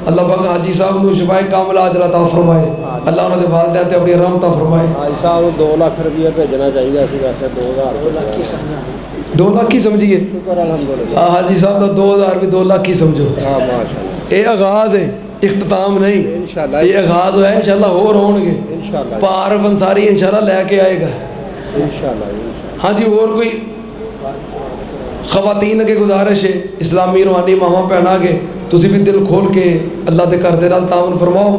अल्लाह पाक हाजी साहब को शिफाए कामिला अजला अता फरमाए। अल्लाह उन्होंने वालिदैन ते अपनी रहमत फरमाए। ਹਾਜੀ ਸਾਹਿਬ ਨੂੰ 2 ਲੱਖ ਰੁਪਇਆ ਭੇਜਣਾ ਚਾਹੀਦਾ ਸੀ, ਵੈਸੇ 2000 ਰੁਪਇਆ। 2 लाख ही समझिए। ਸ਼ੁਕਰ ਅਲਹਮਦੁਲਿਲਾ। हाजी साहब का 2000 भी 2 लाख ही समझो। ਹਾਂ ਮਾਸ਼ਾਅੱਲਾ ये आगाज है, इख्तिताम नहीं। इंशाअल्लाह। ये आगाज है, इंशाअल्लाह होर होंगे। इंशाअल्लाह पारफ अंसारी इंशाअल्लाह लेके आएगा। इंशाअल्लाह। हाँ जी और कोई खवातीन के गुजारिश है, इस्लामी रूहानी मामा भैन के तुसी भी दिल खोल के अल्लाह के घर दे नाल तावन फरमाओ।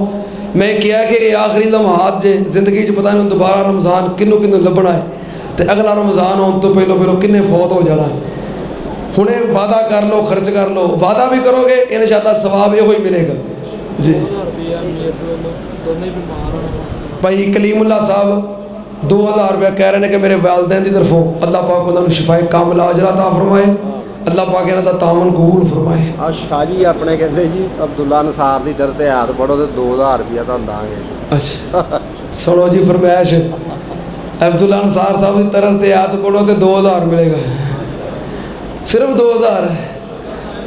मैं क्या कि ये आखिरी लम्हात जे जिंदगी च पता नहीं दोबारा रमज़ान किन्नू किन्नू लभना है, तो अगला रमज़ान आने तो पहलो किन्ने फौत हो जाना है। हुणे वादा कर लो, खर्च कर लो, वादा भी करोगे इंशाअल्लाह सवाब यो ही मिलेगा जी। 2000 रुपया मेरे दोनों ही बीमार हैं। भाई कलीमुल्ला साहब 2000 रुपया कह रहे हैं कि मेरे वालिदैन की तरफों अल्लाह पाक उन्होंने शिफाए कामिला अजला अता फरमाए। अल्लाह पाक इन्हां दा तावन कबूल फरमाए। ਆ ਸ਼ਾਹ ਜੀ ਆਪਣੇ ਕਹਿੰਦੇ ਜੀ ਅਬਦੁੱਲਾ ਅਨਸਾਰ ਦੀ ਦਰ ਤੇ ਆਇਤ ਪੜੋ ਤੇ 2000 ਰੁਪਇਆ ਤੁਹਾਨੂੰ ਦਾਂਗੇ। अच्छा सुनो जी फरमाइश अब्दुल अंसार साहब की तरफ से आयत पढ़ो तो 2000 मिलेगा, सिर्फ 2000 है।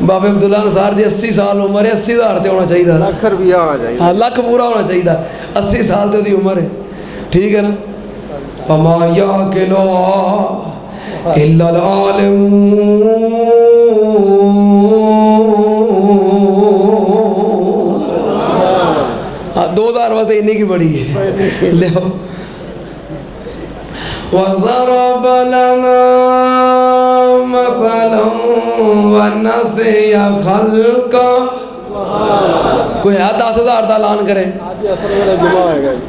बाबे अब्दुल्ला अंसार की 80 साल उम्र है, 80,000 तो होना चाहिए ना। ਲੱਖ ਰੁਪਇਆ ਹੋਣਾ ਚਾਹੀਦਾ। हाँ लाख पूरा होना चाहिए, 80 साल तो उसकी उम्र है, ठीक है ना। वमा याकिलु इल्लल आलिमून। हाँ 2000 वास्ते इन्नी की बड़ी है। ले वज़रब लना मसलन वनसिया खल्का। कोई है 10,000 का ऐलान करे? ਅੱਜ ਅਸਰ ਵੇਲੇ ਜੁਮਾ ਹੋਏਗਾ ਜੀ।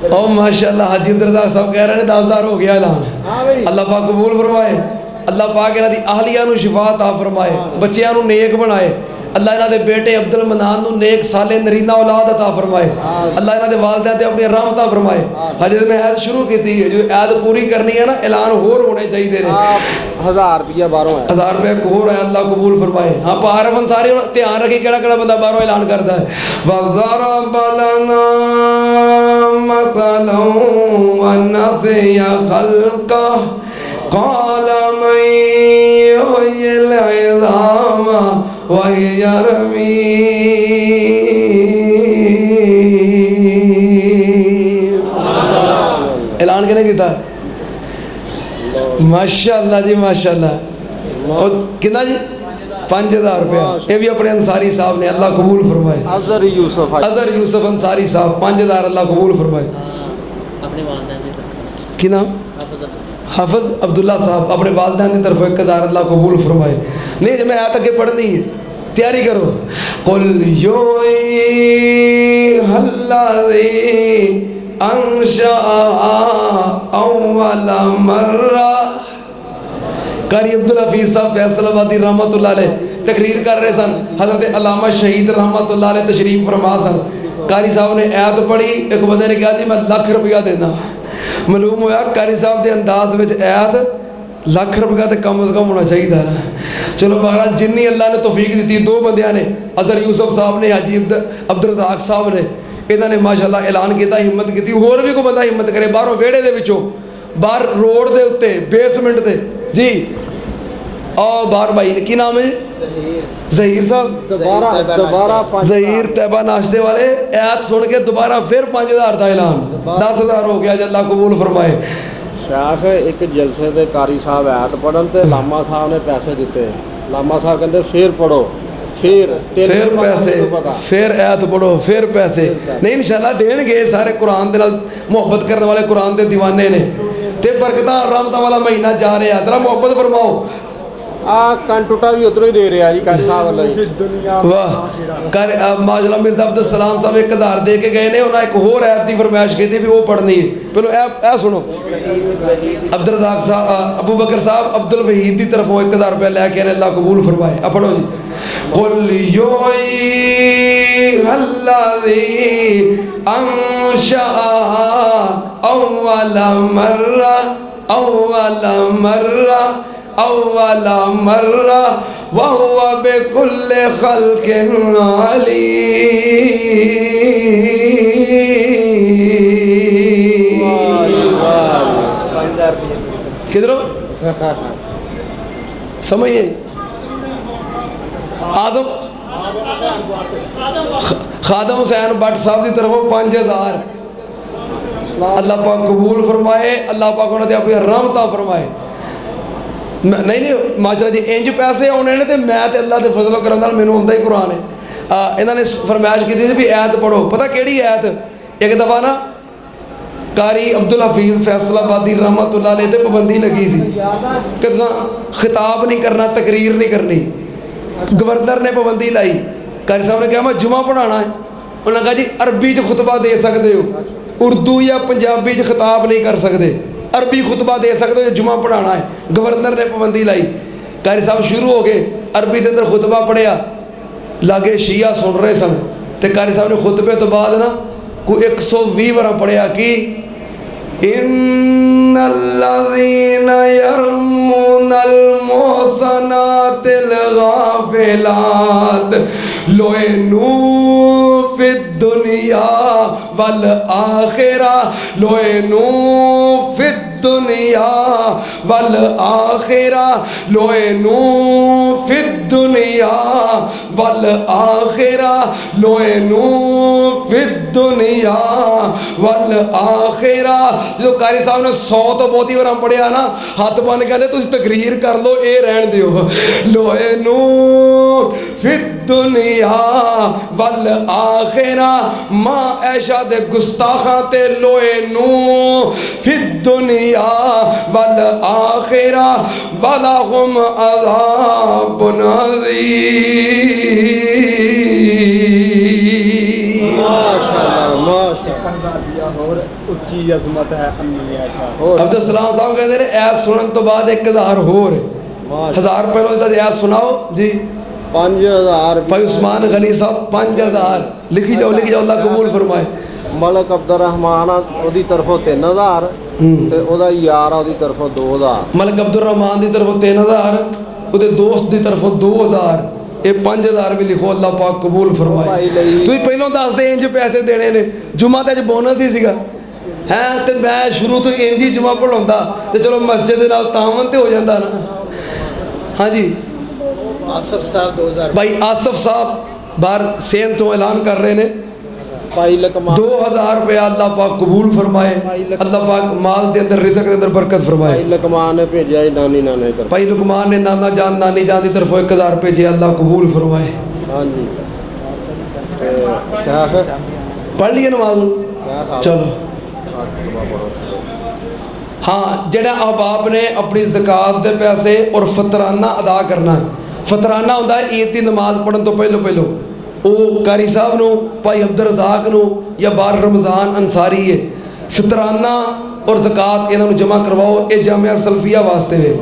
ओ माशाल्लाह हाजी अब्दुल साहब कह रहे हैं 10,000 हो गया ऐलान। हाँ भाई। अल्लाह पाक कबूल फरमाए। अल्लाह पाक इन्हां दी आहलिया नूं शिफा अता फरमाए, बच्चियां नूं नेक बनाए। अल्लाह इन्हां दे बेटे अब्दुल मनान नूं नेक साले नरीना औलाद अता फरमाए। अल्लाह इन्हां दे वालिदैन ते अपनी रहमतां फरमाए। हजे मैं ऐद शुरू की है, जो ऐद पूरी करनी है ना ऐलान होर होने चाहिए ने। 1000 रुपया बाहरों है। 1000 रुपये होर है, अल्लाह कबूल फरमाए। हाँ पारफ अंसारी ध्यान रखी केड़ा बंदा बाहरों ऐलान करता है। वज़रब लना मसलन वनसिया खल्का क़ाल मन युह्यिल इज़ाम वहिय रमीम। ऐलान किने कीता? माशाअल्लाह जी माशाअल्लाह। और कितना जी 5000 रुपया ये भी अपने अंसारी साहब ने, अल्लाह कबूल फरमाए। अजहर यूसुफ अजहर यूसुफ अंसारी साहब 5000 अल्लाह कबूल फरमाए। अपने वालिदैन की तरफ कि नाम? हाफिज अब्दुल्ला साहब अपने वालिदैन की तरफ 1000 अल्लाह कबूल फरमाए। नहीं जब मैं आयत आगे पढ़नी है, तैयारी करो। कुल युह्यिहल्लज़ी अंशअहा अव्वल मर्रा। कारी अब्दुल हफीज साहब फैसलाबादी रहमतुल्लाह अलैह तकरीर कर रहे सन। हजरत अल्लामा शहीद रहमतुल्लाह अलैह तशरीफ फरमा सन। कारी साहब ने ऐत पढ़ी, एक बंदे ने कहा जी मैं लाख रुपया देना। मालूम होया कारी साहब के अंदाज में ऐत लाख रुपया तो कम से कम होना चाहिए ना। चलो बहरहाल जिन्नी अल्लाह ने तौफीक दी, दो बंदियां ने अजहर यूसुफ साहब ने, हाजी अब्दुल रज़ाक साहब ने, इन्होंने माशाअल्लाह ऐलान किया, हिम्मत की। होर भी कोई बंदा हिम्मत करे, बाहरों वेड़े दे विचों, बाहर रोड के उत्ते बेसमेंट से जी, आओ बाहर भाई ने की नाम है जी, ज़हीर साहब, दोबारा ज़हीर तैयबा नाश्ते वाले, ऐत सुन के दोबारा फिर 5000 का ऐलान, 10,000 हो गया। अल्लाह कबूल फरमाए। शेख एक जलसे के कारी साहब ऐत पढ़न ते लामा साहब ने पैसे दिते, लामा साहब कहते फिर पढ़ो, फिर पैसे, फिर ऐत पढ़ो, फिर पैसे। नहीं इंशाल्लाह देणगे सारे, कुरान दे नाल मुहब्बत करने वाले कुरान दे दीवाने ने, ते बरकतां रहमतां वाला महीना जा रहा, जरा मुहब्बत फरमाओ। कन टुटा भी उधरों ही दे रहा जी कारी साहब वाला जी। वाह कर माशाअल्लाह मिर्ज़ा अब्दुल सलाम साहब 1000 दे के गए ने, उन्हें एक होर ऐत की फरमाइश की थी भी वो पढ़नी है। पहलो ए सुनो, अब्दुल रज़ाक साहब, अबू बकर साहब अब्दुल वहीद की तरफों 1000 रुपया लैके आने, अल्लाह कबूल फरमाए। अब पढ़ो जी, कुल युहल्लज़ी अंशा अव्वल मर्रा व हुवा बिकुल्लि खल्किन अलीम। किधरों समझिए, आजम खादम हुसैन भट्ट साहब की तरफों 5000, अल्लाह पाक कबूल फरमाए, अल्लाह पाक उन्होंने अपनी रहमतां फरमाए। नहीं माजरा जी इंज पैसे आने ने, तो मैं तो अल्लाह के फजल करम नाल मैनूं आउंदा ही कुरान है। इन्होंने फरमाइश की थी भी ऐत पढ़ो, पता केड़ी ऐत? एक दफ़ा ना कारी अब्दुल हफीज़ फैसलाबादी रहमतुल्लाह अलैह ते पाबंदी लगी सी कि तुसां खिताब नहीं करना, तकरीर नहीं करनी। गवर्नर ने पाबंदी लाई, कारी साहब ने कहा मैं जुमा पढ़ाना है। उन्होंने कहा जी अरबी च खुतबा दे सकते हो, उर्दू या पंजाबी च खिताब नहीं कर सकते, अरबी खुतबा दे सकते हो, जुमा पढ़ाना है। गवर्नर ने पाबंदी लाई, कारी साहब शुरू हो गए, अरबी के अंदर खुतबा पढ़िया, लागे शिया सुन रहे सन, तो कारी साहब ने खुतबे तो बाद ना कोई 120 बार पढ़िया कि इन्नल्लज़ीना यरमूनल मुहसनातिल गाफिलात लुइनू फिद दुनिया वल आखिरा, लुइनू फिद दुनिया वल आखिरा, लुइनू फिद दुनिया वल आखिरा, लुइनू फिद दुनिया वल आखिरा। जो कारी साहब ने 100 तो बहुत ही बार पढ़िया ना, हाथ बन कहते तुम तकरीर कर लो, ये रहन दियो। लुइनू फिद दुनिया वल आखिरा, मां ऐशा दे गुस्ताखा ते लुइनू फिद दुनिया वल आखिरा वलहुम अज़ाबुन अज़ीम। माशाअल्लाह माशाअल्लाह, और उच्ची अजमत है अम्मी आयशा। अब्दुल सलाम साहब कहते हैं ऐस सुनने तो बाद 1000 होर 1000 पहले ऐस सुनाओ जी। 5000 भाई उस्मान गनी साहब 5000 लिखी जाओ, लिखी जाओ, अल्लाह कबूल फरमाए। मलक अब्दुल रहमान ओदी तरफों 3000 ते ओदा यार ओदी तरफों 2000। मलक अब्दुल रहमान की तरफों 3000, उहदे दोस्त की तरफों 2000, ये 5000 भी लिखो, अल्लाह पाक कबूल फरमाए। तुसीं पहलों दस दे इंज पैसे देने ने, जुमा तो अज बोनस ही सीगा हैं, तो मैं शुरू तो इंज ही जुमा पढ़ाउंदा तो चलो मस्जिद दे नाल तावन ते हो जाता ना। हाँ जी आसफ साहब 2000 भाई आसफ साहब बाहर सेन तो ऐलान कर रहे हैं भाई लकमान 2000 रुपया, अल्लाह पाक कबूल फरमाए, अल्लाह पाक माल के अंदर रिज़्क़ के अंदर बरकत फरमाए। भाई लकमान ने भेजा नानी नाने कर, भाई लुकमान ने नाना जान नानी जान की तरफों 1000 भेजे, अल्लाह कबूल फरमाए। हाँ जी शेख पढ़ लिए नमाज चलो। हाँ जेड़ा अहबाब ने अपनी ज़कात के पैसे और फतराना अदा करना है, फतराना होंदा है ईद की नमाज पढ़न तो पहलो वो कारी साहब नूं, भाई अब्दुल रज़ाक नूं या बार रमज़ान अंसारी है, फितराना और ज़कात इन्हों जमा करवाओ। ये जामिया सल्फिया वास्ते वे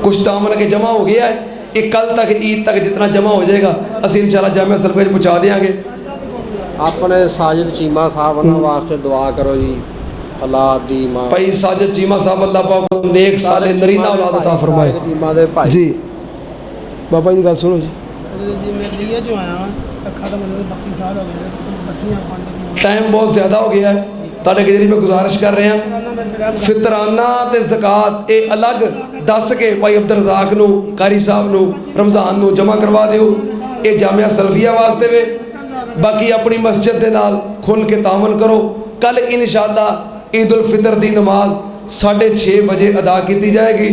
कुछ तामन के जमा हो गया है, ये कल तक ईद तक जितना जमा हो जाएगा असीं इंशाअल्लाह जामिया सल्फिया पहुँचा देंगे। ਆਪਣੇ ਸਾਜਿਦ ਚੀਮਾ ਸਾਹਿਬ ਉਹਨਾਂ ਵਾਸਤੇ ਦੁਆ ਕਰੋ ਜੀ, ਔਲਾਦ ਦੀ ਮਾਂ ਭਾਈ ਸਾਜਦ ਚੀਮਾ ਸਾਹਿਬ ਅੱਲਾਹ ਪਾਕ ਨੇਕ ਸਾਲੇ ਨਰੀਨਾ ਔਲਾਦ عطا ਫਰਮਾਏ। ਸਾਜਿਦ ਚੀਮਾ ਦੇ ਭਾਈ ਜੀ ਬਾਬਾ ਜੀ ਦੀ ਗੱਲ ਸੁਣੋ ਜੀ। जी मैं दिल्ली जो आया हाँ अखा तो मतलब 32 साल हो गए बच्चियाँ पानी ਟਾਈਮ ਬਹੁਤ ਜ਼ਿਆਦਾ ਹੋ ਗਿਆ ਹੈ, ਤੁਹਾਡੇ ਅੱਗੇ ਜਿਹੜੀ ਮੈਂ ਗੁਜ਼ਾਰਿਸ਼ ਕਰ ਰਿਹਾ ਫਿਤਰਾਨਾ ਤੇ ਜ਼ਕਾਤ ਇਹ ਅਲੱਗ ਦੱਸ ਕੇ ਭਾਈ ਅਬਦੁਲ ਰਜ਼ਾਕ ਨੂੰ, ਕਾਰੀ ਸਾਹਿਬ ਨੂੰ, ਰਮਜ਼ਾਨ ਨੂੰ ਜਮ੍ਹਾਂ ਕਰਵਾ ਦਿਓ। ਇਹ ਜਾਮਿਆ ਸਲਫੀਆ ਵਾਸਤੇ ਵੇ। ਬਾਕੀ ਆਪਣੀ ਮਸਜਿਦ ਦੇ ਨਾਲ ਖੁੱਲ ਕੇ ਤਾਮਨ ਕਰੋ। ਕੱਲ ਇਨਸ਼ਾਅੱਲਾ ਈਦ ਉਲ ਫਿਤਰ ਦੀ ਨਮਾਜ਼ 6:30 ਵਜੇ ਅਦਾ ਕੀਤੀ ਜਾਏਗੀ।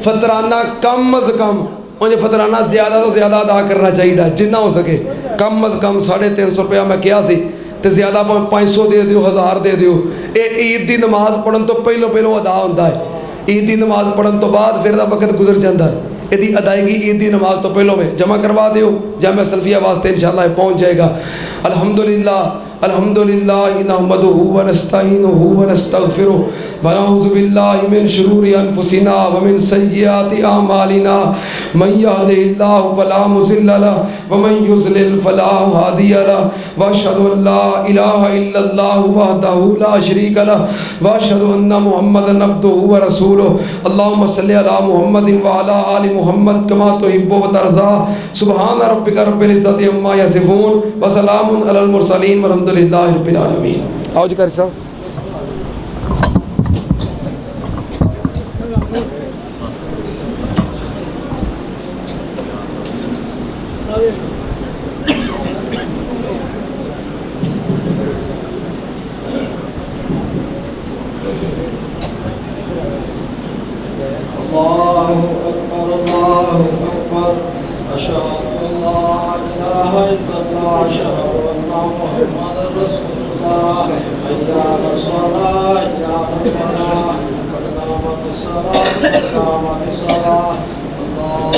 ਫਤਰਾਨਾ ਕਮ ਅਜ਼ ਕਮ उन्हें फतराना ज़्यादा तो ज़्यादा अदा करना चाहिए जिन्ना हो सके। कम अज़ कम 350 रुपया मैं किया सी तो ज़्यादा 500 दे दिओ, 1000 दे दिओ। ये ईद की नमाज़ पढ़न तो पहलों अदा होता है। ईद की नमाज़ पढ़न तो बाद फिर वक्त गुजर जाता है। यदि अदायगी ईद की नमाज तो पहलों में जमा करवा दिओ, जामिया सल्फिया वास्ते इंशाअल्लाह पहुँच जाएगा। अल्हम्दुलिल्लाह अल्हम्दुलिल्लाह नहमदुहु व नस्तईनुहु व नस्तगफिरुहु व नऊज़ु बिल्लाहि मिन शुरूरि अनफुसिना व मिन सय्यिआति अमालिना मन यहदिहिल्लाहु फला मुज़िल्ल लहु व मन युज़लिल फला हादिय लहु व अशहदु अन ला इलाहा इल्लल्लाहु वहदहु ला शरीका लहु व अशहदु अन्ना मुहम्मदन अब्दुहु व रसूलुहु। अल्लाहुम्मा सल्लि अला मुहम्मदिन व अला आलि मुहम्मद कमा तुहिब्बु व तर्ज़ा। सुब्हान रब्बिका रब्बिल इज़्ज़ति अम्मा यसिफून व सलामुन अलल मुरसलीन वल्हम्दुलिल्लाहि रब्बिल आलमीन। आओ जी कारी साहब। अल्लाहु अकबर अशहदु अल्ला इलाहा इल्लल्लाह अशहदु अन्ना मुहम्मदर रसूलुल्लाह हय्या अलस सलाह हय्या अलल फलाह क़द क़ामतिस सलाह क़द क़ामतिस सलाह। अल्लाहु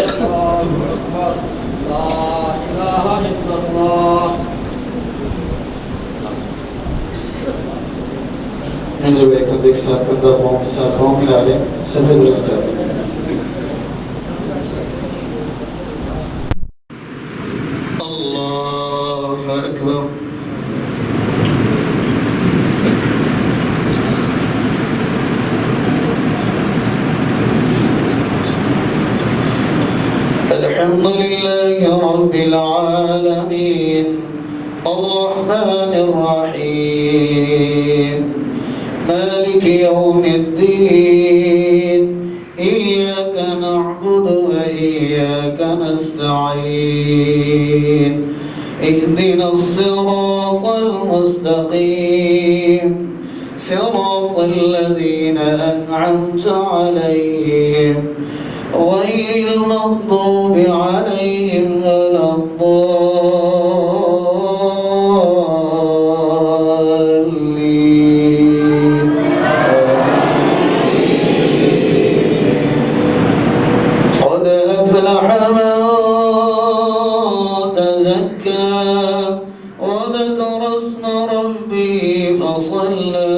अकबर ला इलाहा इल्लल्लाह। من جوائے کندے کے ساتھ کندہ پاؤں کے ساتھ پاؤں ملا لیں، سبھی درست کر لیں۔ اللہ اکبر۔ الحمد لله رب العالمين الرحمن الرحيم مالك يوم الدين إياك نعبد وإياك نستعين اهدنا الصراط المستقيم صراط الذين أنعمت عليهم غير المغضوب عليهم ولا الضالين. قد أفلح من تزكى وذكر اسم ربه فصلى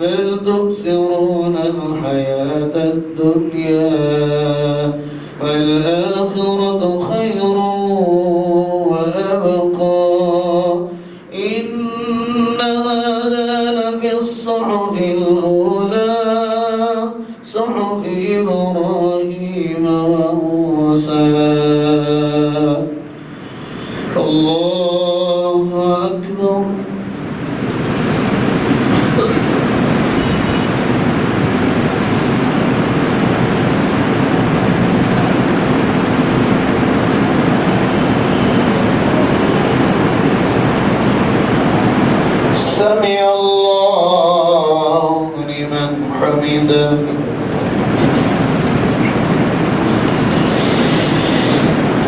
بل تؤثرون الحياة الدنيا والآخرة خير وأبقى إن هذا لفي الصحف الأولى صحف إبراهيم وموسى. الله أكبر. سمع الله لمن حمده.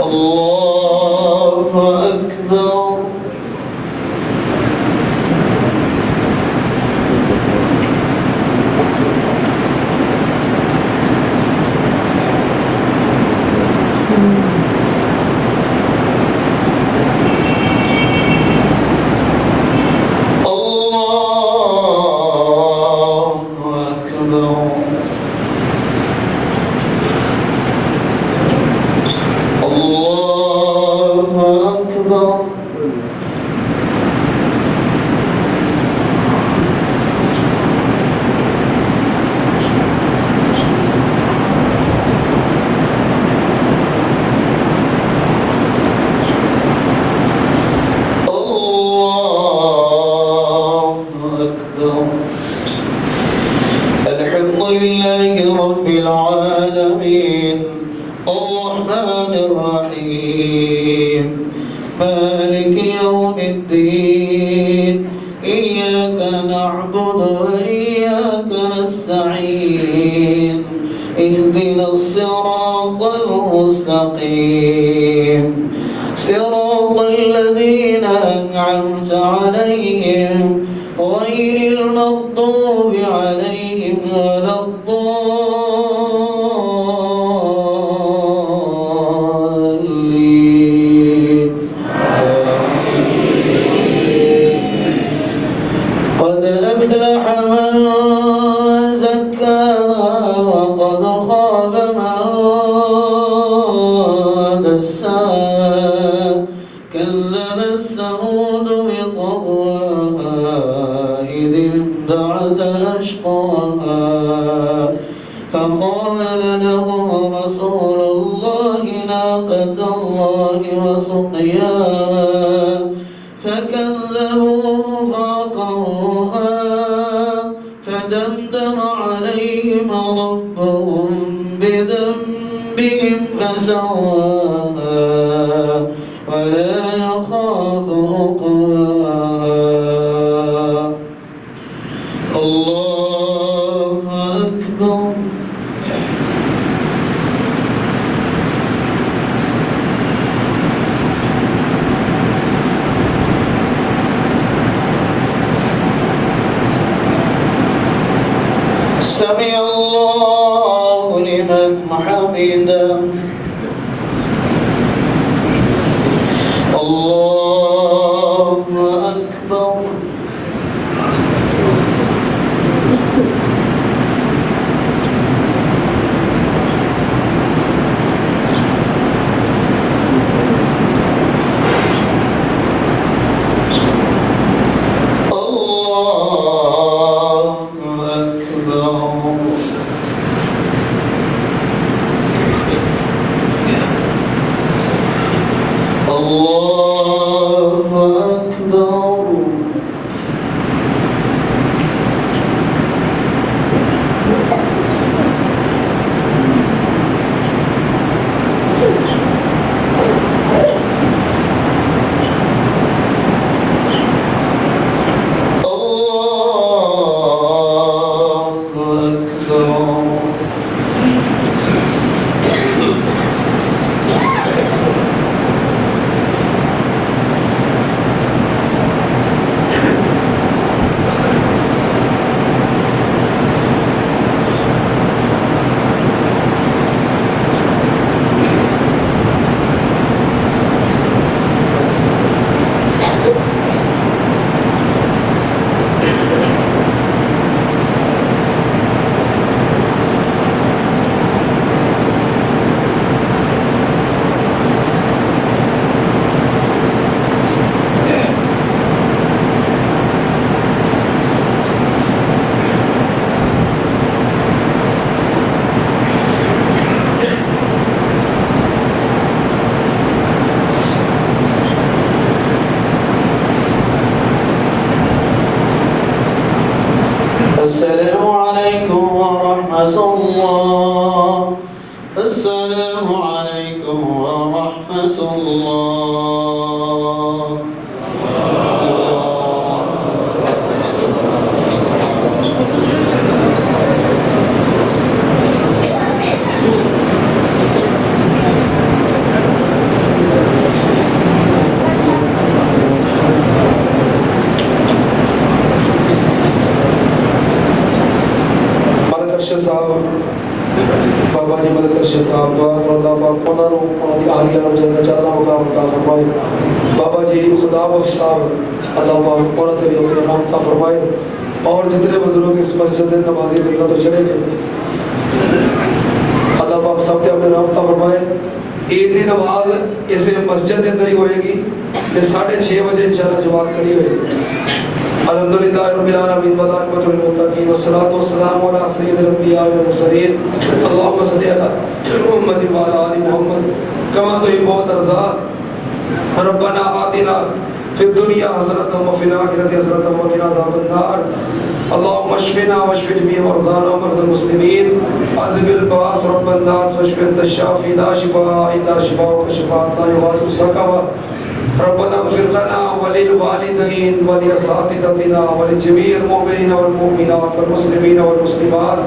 الله أكبر. الله أكبر. الحمد لله رب العالمين الرحمن الرحيم مالك يوم الدين إياك نعبد وإياك نستعين اهدنا الصراط المستقيم صراط الذين أنعمت عليهم غير المغضوب عليهم ولا الضالين قد أفلح من زكاها وقد خاب من دساها كذبت ثمود بطغواها إذ انبعث أشقاها فقال لهم رسول الله ناقة الله وسقياها فكذبوه فعقروها فدمدم عليهم ربهم بذنبهم فسواها ولا يخاف عقباها الله أكبر سمع الله لمن حمده الله أكبر السلام عليكم ورحمة الله السلام عليكم ورحمة الله अरशद साहब बाबा जी मदद अरशद साहब दुआ करो अल्लाह पाक उन्होंने उन्होंने आलिया और जन्नत चाहना मुकाम अता फरमाए बाबा जी खुदा बख्श साहब अल्लाह पाक उन्होंने भी अपने नाम अता फरमाए और जितने बुजुर्ग इस मस्जिद में नमाजी दुनिया तो चले गए अल्लाह पाक सब ते अपने नाम अता फरमाए ईद की नमाज इस मस्जिद के अंदर ही होएगी ते 6:30 बजे इंशाअल्लाह जमात खड़ी होएगी अल्हम्दुलिल्लाह रब्बिल आलमीन वलाक़िबतुल मुत्तक़ीन वस्सलातु वस्सलामु अला सय्यिदिल अंबिया वल मुरसलीन अल्लाहुम्मा सल्लि अला मुहम्मद व अला आलि मुहम्मद कमा तुहिब्बु व तर्ज़ा रब्बना आतिना फिद दुनिया हसनतम व फिल आखिरति हसनतम व क़िना अज़ाबन्नार। अल्लाहुम्मा अश्फिना वश्फि जमीअ मरज़ाना व मरज़ल मुस्लिमीन अज़हिबिल बास रब्बन नास वश्फि अंत शाफ़ी ला शिफ़ाअ इल्ला शिफ़ाउका शिफ़ाअन ला युग़ादिरु सक़मा। रब्बना इग़फिर लना व लिल वालिदैन व लि असातिज़तिना व लिजमीइल मुमिनीना वल मुमिनात वल मुस्लिमीना वल मुस्लिमात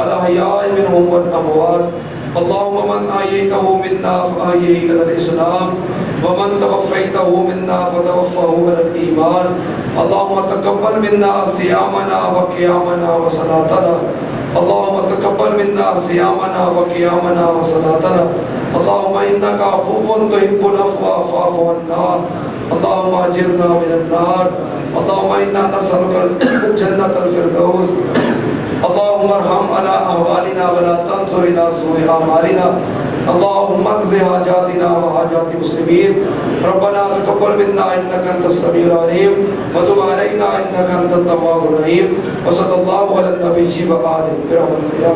अल अहयाइ मिनहुम वल अमवात। अल्लाहुम्मा मन अहयैतहु मिन्ना फ़अहयिही अलल इस्लाम व मन तवफ़्फ़ैतहु मिन्ना फ़तवफ़्फ़हु अलल ईमान। अल्लाहुम्मा तक़ब्बल मिन्ना सियामना व क़ियामना व सलातना। अल्लाहुम्मा तक़ब्बल मिन्ना सियामना व क़ियामना व सलातना। अल्लाहुम्मा इन्नका अफ़्वुन तुहिब्बुल अफ़्वा फ़अफ़ु अन्ना। अल्लाहुम्मा अजिरना मिनन नार। अल्लाहुम्मा इन्ना नसअलुकल जन्नतल फ़िरदौस। अल्लाहुम्मा अरहम अला अहवालिना व ला तंसुर इला सूइ आमालिना। अल्लाहुम्मा क़ज़ि हाजातिना व हाजाति मुस्लिमीन। रब्बना तक़ब्बल मिन्ना इन्नका अंतस समीउल अलीम व तुब अलैना इन्नका अंतत तव्वाबुर रहीम। व सल्लल्लाहु अला नबिय्यि व आलिहि बिरहमतिका या